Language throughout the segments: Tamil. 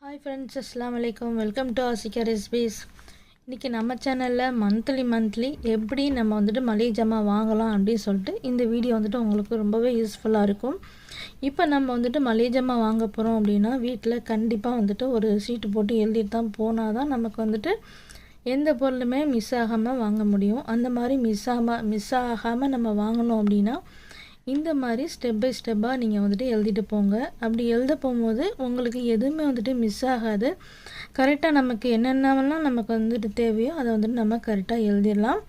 ஹாய் ஃப்ரெண்ட்ஸ், அஸ்ஸலாமு அலைக்கும். Welcome to Ashika recipes. இன்றைக்கி நம்ம சேனலில் மந்த்லி எப்படி நம்ம வந்துட்டு மளிகை ஜாமான் வாங்கலாம் அப்படின்னு சொல்லிட்டு இந்த வீடியோ வந்துட்டு உங்களுக்கு ரொம்பவே யூஸ்ஃபுல்லாக இருக்கும். இப்போ நம்ம வந்துட்டு மளிகை ஜாமான் வாங்க போகிறோம் அப்படின்னா வீட்டில் கண்டிப்பாக வந்துட்டு ஒரு சீட்டு போட்டு எழுதிட்டு தான் போனால் தான் நமக்கு வந்துட்டு எந்த பொருளுமே மிஸ் ஆகாமல் வாங்க முடியும். அந்த மாதிரி மிஸ் ஆகாமல் நம்ம வாங்கணும் அப்படின்னா இந்த மாதிரி ஸ்டெப் பை ஸ்டெப்பாக நீங்கள் வந்துட்டு எழுதிட்டு போங்க. அப்படி எழுத போகும்போது உங்களுக்கு எதுவுமே வந்துட்டு மிஸ் ஆகாது. கரெக்டாக நமக்கு என்னென்னலாம் நமக்கு வந்துட்டு தேவையோ அதை வந்துட்டு நம்ம கரெக்டாக எழுதிடலாம்.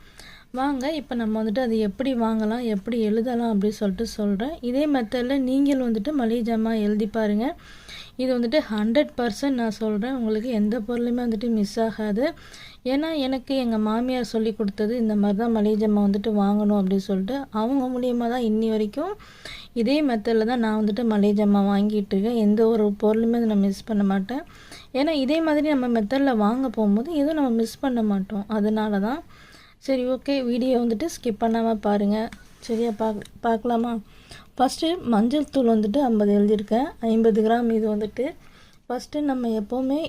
வாங்க இப்போ நம்ம வந்துட்டு அது எப்படி வாங்கலாம், எப்படி எழுதலாம் அப்படின்னு சொல்லிட்டு சொல்கிறேன். இதே மெத்தடில் நீங்கள் வந்துட்டு மளிகை ஜாமான் எழுதி பாருங்கள். இது வந்துட்டு 100% நான் சொல்கிறேன், உங்களுக்கு எந்த பொருளுமே வந்துட்டு மிஸ் ஆகாது. ஏன்னா எனக்கு எங்கள் மாமியார் சொல்லி கொடுத்தது இந்த மாதிரி தான் மளிகை ஜாமான் வந்துட்டு வாங்கணும் அப்படின்னு சொல்லிட்டு அவங்க மூலியமாக தான் இன்னி வரைக்கும் இதே மெத்தடில் தான் நான் வந்துட்டு மளிகை ஜாமான் வாங்கிட்டு இருக்கேன். எந்த ஒரு பொருளுமே நான் மிஸ் பண்ண மாட்டேன். ஏன்னா இதே மாதிரி நம்ம மெத்தடில் வாங்க போகும்போது எதுவும் நம்ம மிஸ் பண்ண மாட்டோம். அதனால தான். சரி, ஓகே, வீடியோ வந்துட்டு ஸ்கிப் பண்ணாமல் பாருங்கள். சரியா, பார்க்கலாமா? ஃபஸ்ட்டு மஞ்சள் தூள் வந்துட்டு 50 எழுதியிருக்கேன், 50 கிராம். இது வந்துட்டு ஃபஸ்ட்டு நம்ம எப்போவுமே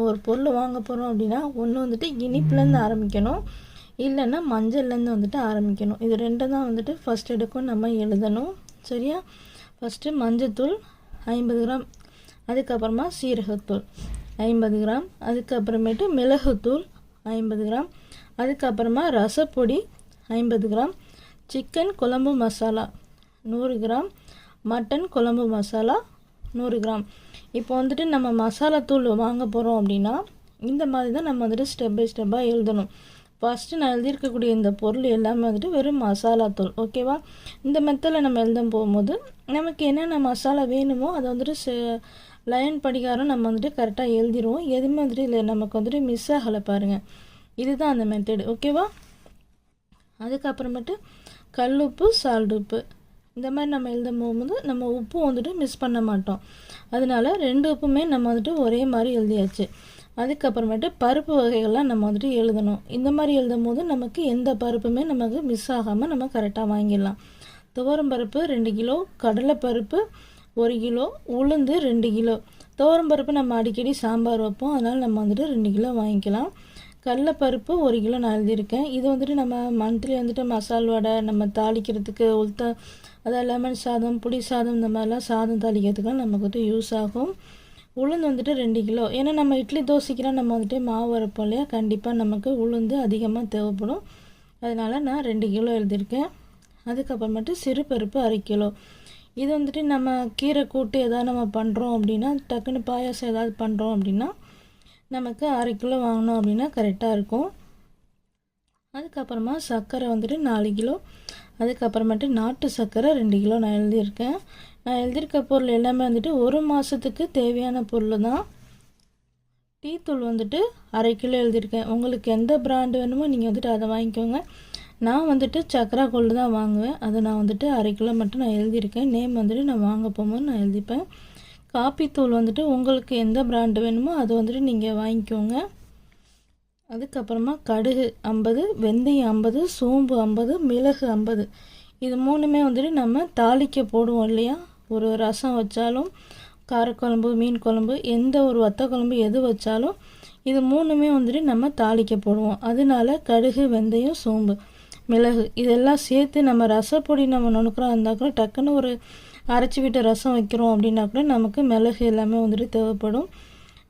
ஒரு பொருள் வாங்க போகிறோம் அப்படின்னா ஒன்று வந்துட்டு இனிப்புலேருந்து ஆரம்பிக்கணும், இல்லைன்னா மஞ்சள்லேருந்து வந்துட்டு ஆரம்பிக்கணும். இது ரெண்டு தான் வந்துட்டு ஃபஸ்ட் எடுக்கும் நம்ம எழுதணும். சரியா? ஃபஸ்ட்டு மஞ்சத்தூள் 50 கிராம், அதுக்கப்புறமா சீரகத்தூள் 50 கிராம், அதுக்கப்புறமேட்டு மிளகுத்தூள் 50 கிராம், அதுக்கப்புறமா ரசப்பொடி 50 கிராம், சிக்கன் குழம்பு மசாலா 100 கிராம், மட்டன் குழம்பு மசாலா 100 கிராம். இப்போ வந்துட்டு நம்ம மசாலா தூள் வாங்க போகிறோம் அப்படின்னா இந்த மாதிரி தான் நம்ம வந்துட்டு ஸ்டெப் பை ஸ்டெப்பாக எழுதணும். ஃபஸ்ட்டு நான் எழுதியிருக்கக்கூடிய இந்த பொருள் எல்லாமே வந்துட்டு வெறும் மசாலா தூள். ஓகேவா? இந்த மெத்தடில் நம்ம எழுத போகும்போது நமக்கு என்னென்ன மசாலா வேணுமோ அதை வந்துட்டு லைன் படிகாரம் நம்ம வந்துட்டு கரெக்டாக எழுதிடுவோம். எதுவுமே வந்துட்டு இல்லை நமக்கு வந்துட்டு மிஸ் ஆகலை. பாருங்கள், இதுதான் அந்த மெத்தடு. ஓகேவா? அதுக்கப்புறமேட்டு கல் உப்பு, சால்ட் உப்பு, இந்த மாதிரி நம்ம எழுத போகும்போது நம்ம உப்பு வந்துட்டு மிஸ் பண்ண மாட்டோம். அதனால 2 உப்புமே நம்ம வந்துட்டு ஒரே மாதிரி எழுதியாச்சு. அதுக்கப்புறமேட்டு பருப்பு வகைகள்லாம் நம்ம வந்துட்டு எழுதணும். இந்த மாதிரி எழுதும் போது நமக்கு எந்த பருப்புமே நமக்கு மிஸ் ஆகாமல் நம்ம கரெக்டாக வாங்கிடலாம். துவரம் பருப்பு 2 கிலோ, கடலைப்பருப்பு 1 கிலோ, உளுந்து 2 கிலோ. துவரம் பருப்பு நம்ம அடிக்கடி சாம்பார் வைப்போம், அதனால் நம்ம வந்துட்டு 2 கிலோ வாங்கிக்கலாம். கடலைப்பருப்பு 1 கிலோ நான் எழுதியிருக்கேன். இது வந்துட்டு நம்ம மந்த்லி வந்துட்டு மசால் வடை நம்ம தாளிக்கிறதுக்கு அதாவது லெமன் சாதம், புளி சாதம், இந்த மாதிரிலாம் சாதம் தாளிக்கிறதுக்குலாம் நமக்கு வந்துட்டு யூஸ் ஆகும். உளுந்து வந்துட்டு 2 கிலோ. ஏன்னா நம்ம இட்லி தோசைக்கெலாம் நம்ம வந்துட்டு மாவு வரப்போம் இல்லையா, கண்டிப்பாக நமக்கு உளுந்து அதிகமாக தேவைப்படும். அதனால் நான் 2 கிலோ எழுதியிருக்கேன். அதுக்கப்புறமேட்டு சிறுபருப்பு 1/2 கிலோ. இது வந்துட்டு நம்ம கீரை கூட்டு எதாவது நம்ம பண்ணுறோம் அப்படின்னா, டக்குன்னு பாயாசம் ஏதாவது பண்ணுறோம் அப்படின்னா நமக்கு 1/2 கிலோ வாங்கினோம் அப்படின்னா கரெக்டாக இருக்கும். அதுக்கப்புறமா சர்க்கரை வந்துட்டு 4 கிலோ. அதுக்கப்புறமேட்டு நாட்டு சர்க்கரை 2 கிலோ நான் எழுதியிருக்கேன். நான் எழுதியிருக்க பொருள் எல்லாமே வந்துட்டு 1 மாதத்துக்கு தேவையான பொருள் தான். டீ தூள் வந்துட்டு 1/2 கிலோ எழுதியிருக்கேன். உங்களுக்கு எந்த பிராண்டு வேணுமோ நீங்கள் வந்துட்டு அதை வாங்கிக்கோங்க. நான் வந்துட்டு சக்கரா கோல்டு தான் வாங்குவேன். அதை நான் வந்துட்டு 1/2 கிலோ மட்டும் நான் எழுதியிருக்கேன். நேம் வந்துட்டு நான் வாங்க போகும்போது நான் எழுதிப்பேன். காப்பி தூள் வந்துட்டு உங்களுக்கு எந்த பிராண்டு வேணுமோ அதை வந்துட்டு நீங்கள் வாங்கிக்கோங்க. அதுக்கப்புறமா கடுகு 50, வெந்தயம் 50, சோம்பு 50, மிளகு 50. இது 3மே வந்துட்டு நம்ம தாளிக்க போடுவோம் இல்லையா. ஒரு ரசம் வச்சாலும், காரக்குழம்பு, மீன் குழம்பு, எந்த ஒரு வத்த குழம்பு எது வச்சாலும் இது 3மே வந்துட்டு நம்ம தாளிக்க போடுவோம். அதனால கடுகு, வெந்தயம், சோம்பு, மிளகு இதெல்லாம் சேர்த்து நம்ம ரசப்பொடி நம்ம நுணுக்கிறோம் இருந்தால் கூட டக்குன்னு ஒரு அரைச்சி விட்டு ரசம் வைக்கிறோம் அப்படின்னா கூட நமக்கு மிளகு எல்லாமே வந்துட்டு தேவைப்படும்.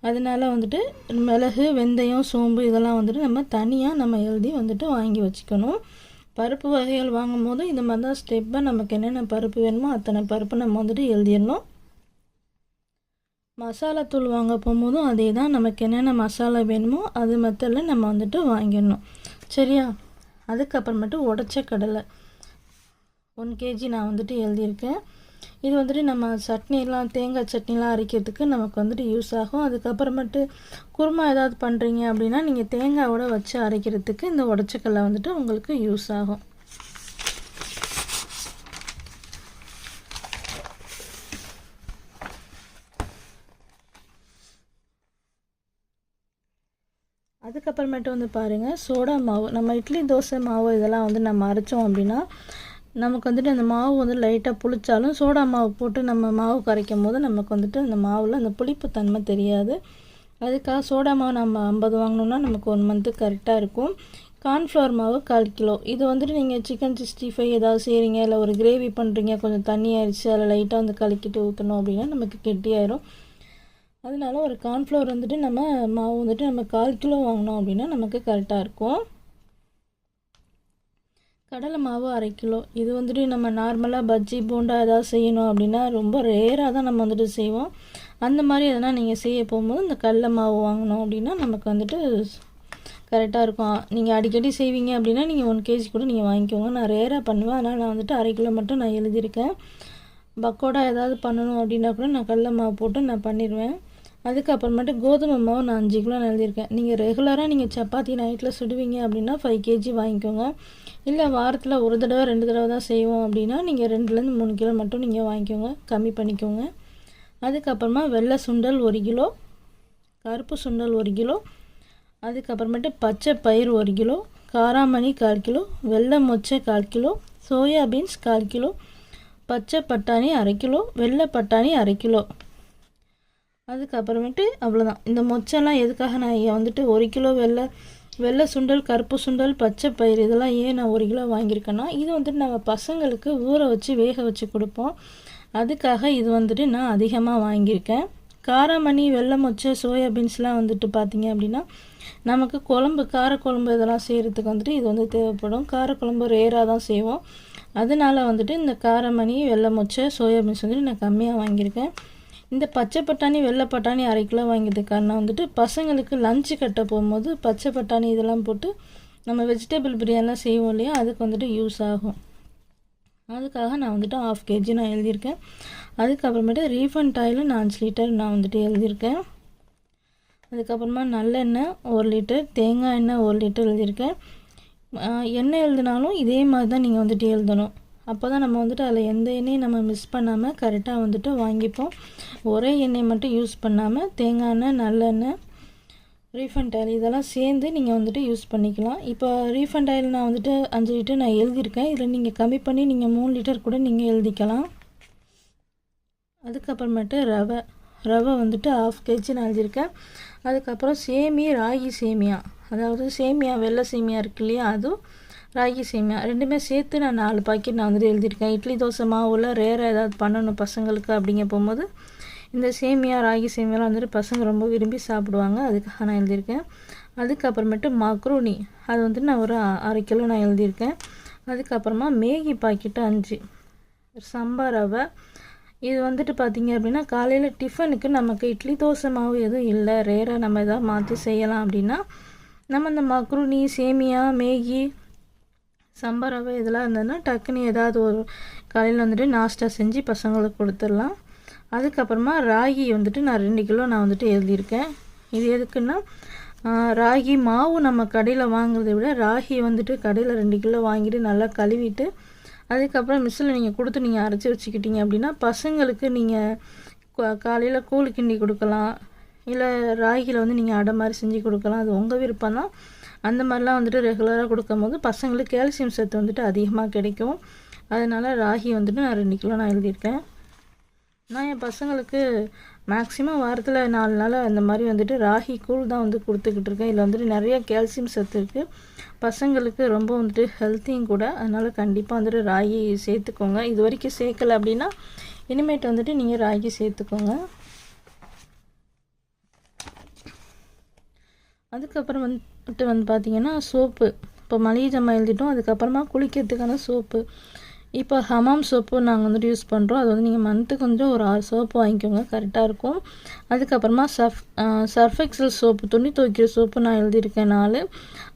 அதனால வந்துட்டு மிளகு, வெந்தயம், சோம்பு இதெல்லாம் வந்துட்டு நம்ம தனியாக நம்ம எழுதி வந்துட்டு வாங்கி வச்சுக்கணும். பருப்பு வகைகள் வாங்கும் போது இந்த மாதிரி தான் ஸ்டெப்பாக நமக்கு என்னென்ன பருப்பு வேணுமோ அத்தனை பருப்பு நம்ம வந்துட்டு எழுதிடணும். மசாலா தூள் வாங்க போகும்போதும் அதே தான், நமக்கு என்னென்ன மசாலா வேணுமோ அது மெத்தடில் நம்ம வந்துட்டு வாங்கிடணும். சரியா? அதுக்கப்புறமேட்டு உடச்ச கடலை 1 kg நான் வந்துட்டு எழுதியிருக்கேன். இது வந்துட்டு நம்ம சட்னிலாம், தேங்காய் சட்னிலாம் அரைக்கிறதுக்கு நமக்கு வந்துட்டு யூஸ் ஆகும். அதுக்கப்புறமேட்டு குருமா ஏதாவது பண்ணுறீங்க அப்படின்னா நீங்கள் தேங்காயோட வச்சு அரைக்கிறதுக்கு இந்த உடச்சக்கடலை வந்துட்டு உங்களுக்கு யூஸ் ஆகும். அதுக்கப்புறமேட்டு வந்து பாருங்கள், சோடா மாவு. நம்ம இட்லி தோசை மாவு இதெல்லாம் வந்து நம்ம அரைச்சோம் அப்படின்னா நமக்கு வந்துட்டு அந்த மாவு வந்து லைட்டாக புளிச்சாலும் சோடா மாவு போட்டு நம்ம மாவு கரைக்கும் போது நமக்கு வந்துட்டு அந்த மாவில் அந்த புளிப்பு தன்மை தெரியாது. அதுக்காக சோடா மாவு நம்ம 50 வாங்கினோம்னா நமக்கு 1 மந்த்து கரெக்டாக இருக்கும். கார்ன்ஃப்ளவர் மாவு 1/4 கிலோ. இது வந்துட்டு நீங்கள் சிக்கன் 65 ஏதாவது செய்கிறீங்க, இல்லை ஒரு கிரேவி பண்ணுறீங்க, கொஞ்சம் தண்ணி ஆயிடுச்சு, அதில் லைட்டாக வந்து கலக்கிட்டு ஊற்றணும் அப்படின்னா நமக்கு கெட்டியாயிரும். அதனால ஒரு கார்ன்ஃப்ளவர் வந்துட்டு நம்ம மாவு வந்துட்டு நம்ம 1/4 கிலோ வாங்கினோம் அப்படின்னா நமக்கு கரெக்டாக இருக்கும். கடலை மாவு 1/2 கிலோ. இது வந்துட்டு நம்ம நார்மலாக பஜ்ஜி போண்டா ஏதாவது செய்யணும் அப்படின்னா ரொம்ப ரேராக தான் நம்ம வந்துட்டு செய்வோம். அந்த மாதிரி எதனா நீங்கள் செய்ய போகும்போது இந்த கடலை மாவு வாங்கினோம் அப்படின்னா நமக்கு வந்துட்டு கரெக்டாக இருக்கும். நீங்கள் அடிக்கடி செய்வீங்க அப்படின்னா நீங்கள் 1 கேஜி கூட நீங்கள் வாங்கிக்கோங்க. நான் ரேராக பண்ணுவேன், அதனால் நான் வந்துட்டு 1/2 கிலோ மட்டும் நான் எழுதியிருக்கேன். பக்கோடா ஏதாவது பண்ணணும் அப்படின்னா கூட நான் கடலை மாவு போட்டு நான் பண்ணிடுவேன். அதுக்கப்புறமேட்டு கோதுமை மாவு நான் 5 கிலோ நான் எழுதியிருக்கேன். நீங்கள் ரெகுலராக நீங்கள் சப்பாத்தி நைட்டில் சுடுவீங்க அப்படின்னா 5 கேஜி வாங்கிக்கோங்க. இல்லை வாரத்தில் 1 தடவை 2 தடவை தான் செய்வோம் அப்படின்னா நீங்கள் 2லேருந்து 3 கிலோ மட்டும் நீங்கள் வாங்கிக்கோங்க, கம்மி பண்ணிக்கோங்க. அதுக்கப்புறமா வெள்ளை சுண்டல் 1 கிலோ, கருப்பு சுண்டல் 1 கிலோ, அதுக்கப்புறமேட்டு பச்சை பயிர் 1 கிலோ, காராமணி 1/4 கிலோ, வெள்ளை மொச்சை 1/4 கிலோ, சோயா பீன்ஸ் 1/4 கிலோ, பச்சை பட்டாணி 1/2 கிலோ, வெள்ளை பட்டாணி 1/2 கிலோ. அதுக்கப்புறமேட்டு அவ்வளோதான். இந்த மொச்செல்லாம் எதுக்காக நான் வந்துட்டு 1 கிலோ வெள்ளை சுண்டல், கருப்பு சுண்டல், பச்சை பயிர் இதெல்லாம் ஏன் நான் 1 கிலோ வாங்கியிருக்கேன்னா, இது வந்துட்டு நம்ம பசங்களுக்கு ஊற வச்சு வேக வச்சு கொடுப்போம். அதுக்காக இது வந்துட்டு நான் அதிகமாக வாங்கியிருக்கேன். காராமணி, வெள்ளை மொச்சை, சோயா பீன்ஸ்லாம் வந்துட்டு பார்த்திங்க அப்படின்னா நமக்கு காரக்குழம்பு இதெல்லாம் செய்கிறதுக்கு வந்துட்டு இது வந்து தேவைப்படும். காரக்குழம்பு ரேராக தான் செய்வோம். அதனால வந்துட்டு இந்த காராமணி, வெள்ளை மொச்சை, சோயா பீன்ஸ் வந்துட்டு நான் கம்மியாக வாங்கியிருக்கேன். இந்த பச்சை பட்டாணி, வெள்ளை பட்டாணி 1/2 கிலோ வாங்கியதுக்கு காரணம் வந்துட்டு பசங்களுக்கு லஞ்சு கட்ட போகும்போது பச்சை பட்டாணி இதெல்லாம் போட்டு நம்ம வெஜிடபிள் பிரியாணிலாம் செய்வோம் இல்லையா, அதுக்கு வந்துட்டு யூஸ் ஆகும். அதுக்காக நான் வந்துட்டு 1/2 கேஜி நான் எழுதியிருக்கேன். அதுக்கப்புறமேட்டு ரீஃபண்ட் ஆயில் 5 லிட்டர் நான் வந்துட்டு எழுதியிருக்கேன். அதுக்கப்புறமா நல்லெண்ணெய் 1 லிட்டர், தேங்காய் எண்ணெய் 1 லிட்டர் எழுதியிருக்கேன். எண்ணெய் எழுதினாலும் இதே மாதிரி தான் நீங்கள் வந்துட்டு எழுதணும். அப்போ தான் நம்ம வந்துட்டு அதில் எந்த எண்ணெயும் நம்ம மிஸ் பண்ணாமல் கரெக்டாக வந்துட்டு வாங்கிப்போம். ஒரே எண்ணெய் மட்டும் யூஸ் பண்ணாமல் தேங்காய் எண்ணெய், நல்லெண்ணெய், ரீஃபண்ட் ஆயில் இதெல்லாம் சேர்ந்து நீங்கள் வந்துட்டு யூஸ் பண்ணிக்கலாம். இப்போ ரீஃபண்ட் ஆயில் நான் வந்துட்டு 5 லிட்டர் நான் எழுதியிருக்கேன். இதில் நீங்கள் கம்மி பண்ணி நீங்கள் 3 லிட்டர் கூட நீங்கள் எழுதிக்கலாம். அதுக்கப்புறமேட்டு ரவை வந்துட்டு 1/2 கேஜி நான் எழுதியிருக்கேன். அதுக்கப்புறம் ராகி சேமியா, அதாவது சேமியா வெள்ளை சேமியா இருக்கு இல்லையா, அதுவும் ராகி சேமியா ரெண்டுமே சேர்த்து நான் 4 பாக்கெட் நான் வந்துட்டு எழுதியிருக்கேன். இட்லி தோசை மாவுல ரேராக ஏதாவது பண்ணணும் பசங்களுக்கு அப்படிங்க போகும்போது இந்த சேமியா ராகி சேமியாலாம் வந்துட்டு பசங்க ரொம்ப விரும்பி சாப்பிடுவாங்க, அதுக்காக நான் எழுதியிருக்கேன். அதுக்கப்புறமேட்டு மக்ரூனி அது வந்துட்டு நான் ஒரு 1/2 கிலோ நான் எழுதியிருக்கேன். அதுக்கப்புறமா மேகி பாக்கெட்டு 5, சம்பா ரவை இது வந்துட்டு பார்த்திங்க அப்படின்னா காலையில் டிஃபனுக்கு நமக்கு இட்லி தோசை மாவு எதுவும் இல்லை, ரேராக நம்ம எதாவது மாற்றி செய்யலாம் அப்படின்னா நம்ம இந்த மக்ரூனி, சேமியா, மேகி, சம்பா ரவை இதெல்லாம் இருந்ததுன்னா டக்குன்னு ஏதாவது ஒரு காலையில் வந்துட்டு நாஸ்டா செஞ்சு பசங்களுக்கு கொடுத்துடலாம். அதுக்கப்புறமா ராகி வந்துட்டு நான் 2 கிலோ நான் வந்துட்டு எழுதியிருக்கேன். இது எதுக்குன்னா ராகி மாவு நம்ம கடையில் வாங்குறதை விட ராகி வந்துட்டு கடையில் 2 கிலோ வாங்கிட்டு நல்லா கழுவிட்டு அதுக்கப்புறம் மிஷினில் நீங்கள் கொடுத்து நீங்கள் அரைச்சி வச்சுக்கிட்டீங்க அப்படின்னா பசங்களுக்கு நீங்கள் காலையில் கூழ் கிண்டி கொடுக்கலாம், இல்லை ராகியில் வந்து நீங்கள் அடை மாதிரி செஞ்சு கொடுக்கலாம், அது உங்கள் விருப்பம் தான். அந்த மாதிரிலாம் வந்துட்டு ரெகுலராக கொடுக்கும் போது பசங்களுக்கு கால்சியம் சத்து வந்துட்டு அதிகமாக கிடைக்கும். அதனால் ராகி வந்துட்டு நான் 2 கிலோ நான் எழுதியிருக்கேன். நான் என் பசங்களுக்கு மேக்ஸிமம் வாரத்தில் 4 நாள் அந்த மாதிரி வந்துட்டு ராகி கூழ் தான் வந்து கொடுத்துக்கிட்டு இருக்கேன். இதில் வந்துட்டு நிறைய கால்சியம் சத்து இருக்குது, பசங்களுக்கு ரொம்ப வந்துட்டு ஹெல்த்தியும் கூட. அதனால் கண்டிப்பாக வந்துட்டு ராகி சேர்த்துக்கோங்க. இது வரைக்கும் சேர்க்கலை அப்படின்னா இனிமேட்டு வந்துட்டு நீங்கள் ராகி சேர்த்துக்கோங்க. அதுக்கப்புறம் வந்துட்டு பார்த்திங்கன்னா சோப்பு, இப்போ மளிகை ஜாமான் எழுதிட்டோம். அதுக்கப்புறமா குளிக்கிறதுக்கான சோப்பு, இப்போ ஹமாம் சோப்பு நாங்கள் வந்துட்டு யூஸ் பண்ணுறோம். அது வந்து நீங்கள் மந்த்துக்கு வந்துட்டு ஒரு 6 சோப்பு வாங்கிக்கோங்க, கரெக்டாக இருக்கும். அதுக்கப்புறமா சர்ஃப் எக்ஸல் சோப்பு, துணி துவைக்கிற சோப்பு நான் எழுதியிருக்கேன் 4.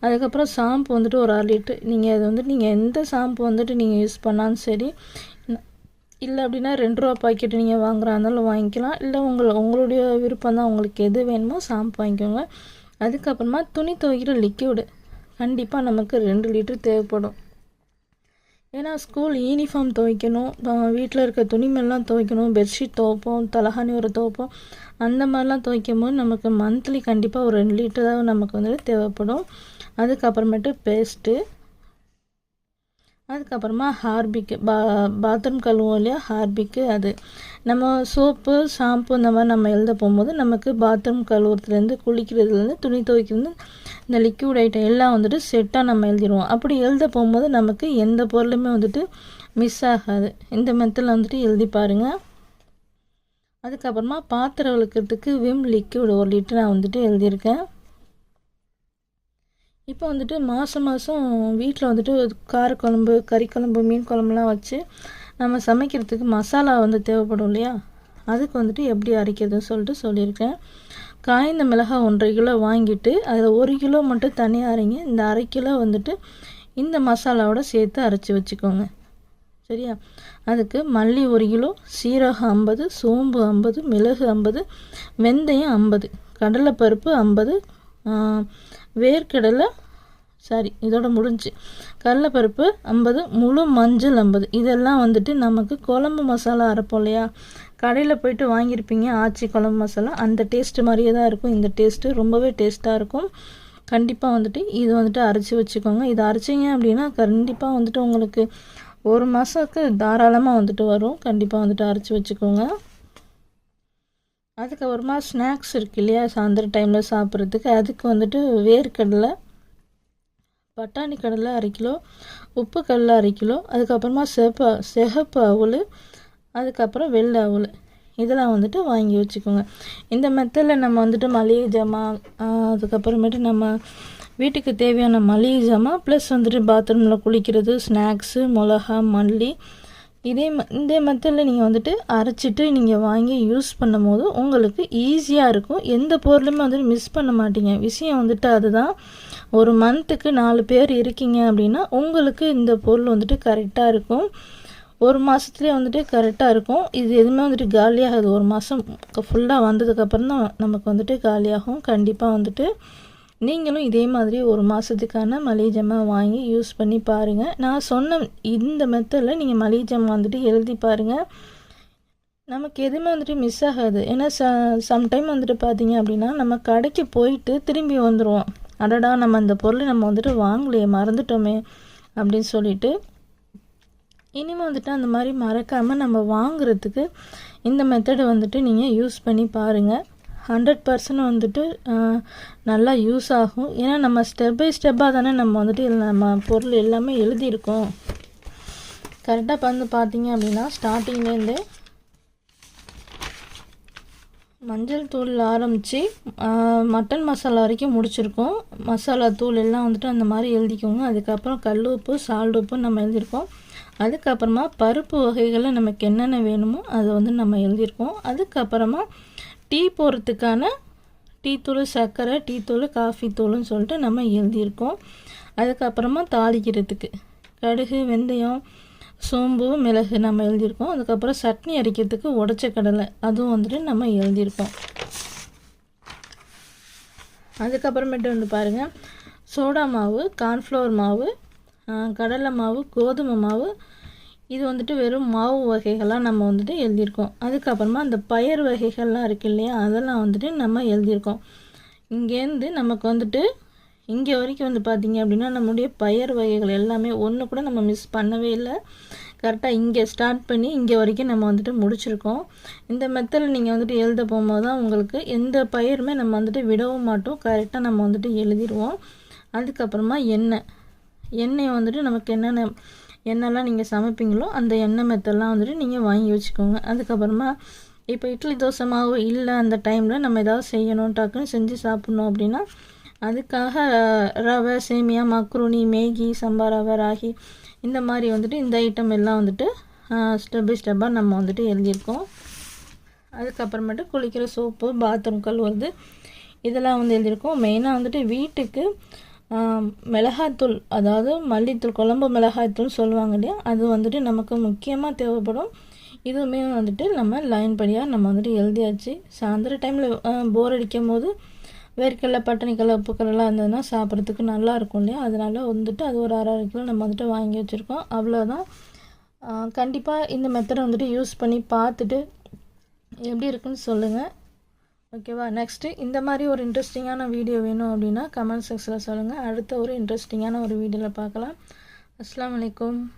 அதுக்கப்புறம் ஷாம்பு வந்துட்டு ஒரு 6 லிட்டர். நீங்கள் அது வந்துட்டு நீங்கள் எந்த ஷாம்பு வந்துட்டு நீங்கள் யூஸ் பண்ணாலும் சரி, இல்லை அப்படின்னா 2 ரூபா பாக்கெட்டு நீங்கள் வாங்குறா இருந்தாலும் வாங்கிக்கலாம், இல்லை உங்களுடைய விருப்பம் தான், உங்களுக்கு எது வேணுமோ ஷாம்பு வாங்கிக்கோங்க. அதுக்கப்புறமா துணி துவைக்கிற லிக்யூடு கண்டிப்பாக நமக்கு 2 லிட்டர் தேவைப்படும். ஏன்னா ஸ்கூல் யூனிஃபார்ம் துவைக்கணும், வீட்டில் இருக்க துணிமெல்லாம் துவைக்கணும், பெட்ஷீட் துவைப்போம், தலகாணி ஒரு துவைப்போம், அந்த மாதிரிலாம் துவைக்கும் போது நமக்கு மந்த்லி கண்டிப்பாக ஒரு 2 லிட்டர் தான் நமக்கு வந்துட்டு தேவைப்படும். அதுக்கப்புறமேட்டு பேஸ்ட்டு, அதுக்கப்புறமா ஹார்பிக்கு பாத்ரூம் கழுவோம் இல்லையா, ஹார்பிக்கு அது நம்ம சோப்பு ஷாம்பு இந்த மாதிரி நம்ம எழுத போகும்போது நமக்கு பாத்ரூம் கழுவுறதுலேருந்து குளிக்கிறதுலேருந்து துணி துவைக்கிறது இந்த லிக்யூட் ஐட்டம் எல்லாம் வந்துட்டு செட்டாக நம்ம எழுதிடுவோம். அப்படி எழுத போகும்போது நமக்கு எந்த பொருளுமே வந்துட்டு மிஸ் ஆகாது. இந்த மெத்தடில் வந்துட்டு எழுதி பாருங்கள். அதுக்கப்புறமா பாத்திரம் விளக்கிறதுக்கு விம் லிக்யூட் 1 லிட்டர் நான் வந்துட்டு எழுதியிருக்கேன். இப்போ வந்துட்டு மாதம் வீட்டில் வந்துட்டு காரக்குழம்பு, கறிக்குழம்பு, மீன் குழம்புலாம் வச்சு நம்ம சமைக்கிறதுக்கு மசாலா வந்து தேவைப்படும் இல்லையா, அதுக்கு வந்துட்டு எப்படி அரைக்கிறதுன்னு சொல்லிட்டு சொல்லியிருக்கேன். காய்ந்த மிளகாய் 1.5 கிலோ வாங்கிட்டு அதில் 1 கிலோ மட்டும் தனியாக அரைங்க. இந்த 1/2 கிலோ வந்துட்டு இந்த மசாலாவோட சேர்த்து அரைச்சி வச்சுக்கோங்க. சரியா? அதுக்கு மல்லி 1 கிலோ, சீரகம் 50, சோம்பு 50, மிளகு 50, வெந்தயம் 50, கடலைப்பருப்பு 50, வேர்க்கடலை இதோட முடிஞ்சு கடலைப்பருப்பு 50, முழு மஞ்சள் 50. இதெல்லாம் வந்துட்டு நமக்கு குழம்பு மசாலா அரைப்போம் இல்லையா, கடையில் போய்ட்டு வாங்கியிருப்பீங்க ஆச்சி குழம்பு மசாலா, அந்த டேஸ்ட்டு மாதிரியே தான் இருக்கும். இந்த டேஸ்ட்டு ரொம்பவே டேஸ்ட்டாக இருக்கும். கண்டிப்பாக வந்துட்டு இது வந்துட்டு அரைச்சி வச்சுக்கோங்க. இது அரைச்சிங்க அப்படின்னா கண்டிப்பாக வந்துட்டு உங்களுக்கு 1 மாதத்துக்கு தாராளமாக வந்துட்டு வரும். கண்டிப்பாக வந்துட்டு அரைச்சி வச்சுக்கோங்க. அதுக்கப்புறமா ஸ்நாக்ஸ் இருக்குது இல்லையா, சாயந்தரம் டைமில் சாப்பிட்றதுக்கு, அதுக்கு வந்துட்டு வேர்க்கடலை, பட்டாணி கடலை 1/2 கிலோ, உப்பு கடலை 1/2 கிலோ, அதுக்கப்புறமா சிகப்பு அவுள், அதுக்கப்புறம் வெள்ளை அவுள், இதெல்லாம் வந்துட்டு வாங்கி வச்சுக்கோங்க. இந்த மெத்தடில் நம்ம வந்துட்டு மளிகை ஜாமான், அதுக்கப்புறமேட்டு நம்ம வீட்டுக்கு தேவையான மளிகை ஜாமான் ப்ளஸ் வந்துட்டு பாத்ரூமில் குளிக்கிறது, ஸ்நாக்ஸு, மிளகா, மல்லி, இந்த மெத்தடில் நீங்கள் வந்துட்டு அரைச்சிட்டு நீங்கள் வாங்கி யூஸ் பண்ணும் போது உங்களுக்கு ஈஸியாக இருக்கும். எந்த பொருளுமே வந்துட்டு மிஸ் பண்ண மாட்டீங்க. விஷயம் வந்துட்டு அதுதான். ஒரு மந்த்துக்கு 4 பேர் இருக்கீங்க அப்படின்னா உங்களுக்கு இந்த பொருள் வந்துட்டு கரெக்டாக இருக்கும். 1 மாதத்துலேயே வந்துட்டு கரெக்டாக இருக்கும். இது எதுவுமே வந்துட்டு காலியாகாது. 1 மாதம் ஃபுல்லாக வந்ததுக்கப்புறம் தான் நமக்கு வந்துட்டு காலியாகும். கண்டிப்பாக வந்துட்டு நீங்களும் இதே மாதிரி 1 மாதத்துக்கான மளிகை ஜாமான் வாங்கி யூஸ் பண்ணி பாருங்கள். நான் சொன்ன இந்த மெத்தடில் நீங்கள் மளிகை ஜாமான் வந்துட்டு எழுதி பாருங்கள். நமக்கு எதுவுமே வந்துட்டு மிஸ் ஆகாது. ஏன்னா சம்டைம் வந்துட்டு பார்த்தீங்க அப்படின்னா நம்ம கடைக்கு போயிட்டு திரும்பி வந்துடுவோம். அடடா, நம்ம அந்த பொருளை நம்ம வந்துட்டு வாங்கலையே, மறந்துட்டோமே அப்படின்னு சொல்லிட்டு. இனிமேல் வந்துட்டு அந்த மாதிரி மறக்காமல் நம்ம வாங்குறதுக்கு இந்த மெத்தடை வந்துட்டு நீங்கள் யூஸ் பண்ணி பாருங்கள். 100% வந்துட்டு நல்லா யூஸ் ஆகும். ஏன்னா நம்ம ஸ்டெப் பை ஸ்டெப்பாக தானே நம்ம வந்துட்டு நம்ம பொருள் எல்லாமே எழுதியிருக்கோம். கரெக்டாக வந்து பார்த்தீங்க அப்படின்னா ஸ்டார்டிங்லேருந்தே மஞ்சள் தூள் ஆரம்பித்து மட்டன் மசாலா வரைக்கும் முடிச்சிருக்கோம். மசாலா தூள் எல்லாம் வந்துட்டு அந்த மாதிரி எழுதிக்கோங்க. அதுக்கப்புறம் கல் உப்பு, சால்ட் உப்பு நம்ம எழுதியிருக்கோம். அதுக்கப்புறமா பருப்பு வகைகளில் நமக்கு என்னென்ன வேணுமோ அதை வந்து நம்ம எழுதியிருக்கோம். அதுக்கப்புறமா டீ போடுறதுக்கான டீத்தூள், சர்க்கரை, டீத்தூள், காஃபி தூள்னு சொல்லிட்டு நம்ம எழுதியிருக்கோம். அதுக்கப்புறமா தாளிக்கிறதுக்கு கடுகு, வெந்தயம், சோம்பு, மிளகு நம்ம எழுதியிருக்கோம். அதுக்கப்புறம் சட்னி அரைக்கிறதுக்கு உடச்ச கடலை அதுவும் வந்துட்டு நம்ம எழுதியிருக்கோம். அதுக்கப்புறமேட்டு வந்து பாருங்கள், சோடா மாவு, கார்ன்ஃப்ளவர் மாவு, கடலை மாவு, கோதுமை மாவு, இது வந்துட்டு வெறும் மாவு வகைகள்லாம் நம்ம வந்துட்டு எழுதியிருக்கோம். அதுக்கப்புறமா அந்த பயறு வகைகள்லாம் இருக்குது இல்லையா, அதெல்லாம் வந்துட்டு நம்ம எழுதியிருக்கோம். இங்கேருந்து நமக்கு வந்துட்டு இங்கே வரைக்கும் வந்து பார்த்திங்க அப்படின்னா நம்மளுடைய பயறு வகைகள் எல்லாமே ஒன்று கூட நம்ம மிஸ் பண்ணவே இல்லை. கரெக்டாக இங்கே ஸ்டார்ட் பண்ணி இங்கே வரைக்கும் நம்ம வந்துட்டு முடிச்சிருக்கோம். இந்த மெத்தடில் நீங்கள் வந்துட்டு எழுத போகும்போது தான் உங்களுக்கு எந்த பயிருமே நம்ம வந்துட்டு விடவும் மாட்டோம். கரெக்டாக நம்ம வந்துட்டு எழுதிடுவோம். அதுக்கப்புறமா எண்ணெய் வந்துட்டு நமக்கு என்னெல்லாம் நீங்கள் சமைப்பீங்களோ அந்த எண்ணெய் மெத்தடெலாம் வந்துட்டு நீங்கள் வாங்கி வச்சுக்கோங்க. அதுக்கப்புறமா இப்போ இட்லி தோசை மாவு இல்லை அந்த டைமில் நம்ம ஏதாவது செய்யணும், டக்குன்னு செஞ்சு சாப்பிட்ணும் அப்படின்னா அதுக்காக ரவை, சேமியா, மக்ருனி, மேகி, சம்பா ரவை, ராகி, இந்த மாதிரி வந்துட்டு இந்த ஐட்டம் எல்லாம் வந்துட்டு ஸ்டெப் பை ஸ்டெப்பாக நம்ம வந்துட்டு எழுதியிருக்கோம். அதுக்கப்புறமேட்டு குளிக்கிற சோப்பு, பாத்ரூம் கழுவுறது, இதெல்லாம் வந்து எழுதியிருக்கோம். மெயினாக வந்துட்டு வீட்டுக்கு மிளகாய்த்தூள், அதாவது மல்லித்தூள், குழம்பு மிளகாய்த்தூள் சொல்லுவாங்க இல்லையா, அது வந்துட்டு நமக்கு முக்கியமாக தேவைப்படும். இதுவுமே வந்துட்டு நம்ம லைன் படியாக நம்ம வந்துட்டு எழுதியாச்சு. சாயந்தர டைமில் போர் அடிக்கும் போது வேர்க்கடலை, பட்டாணிக்கடலை, உப்புக்கடலாம் இருந்ததுன்னா சாப்பிட்றதுக்கு நல்லா இருக்கும் இல்லையா, அதனால் வந்துட்டு அது ஒரு 1/2 கிலோ நம்ம வந்துட்டு வாங்கி வச்சுருக்கோம். அவ்வளோதான். கண்டிப்பாக இந்த மெத்தடை வந்துட்டு யூஸ் பண்ணி பார்த்துட்டு எப்படி இருக்குன்னு சொல்லுங்கள். ஓகேவா? நெக்ஸ்ட்டு இந்த மாதிரி ஒரு இன்ட்ரெஸ்டிங்கான வீடியோ வேணும் அப்படின்னா கமெண்ட் செக்ஷனில் சொல்லுங்கள். அடுத்த ஒரு இன்ட்ரெஸ்டிங்கான ஒரு வீடியோவில் பார்க்கலாம். அஸ்ஸலாமு அலைக்கும்.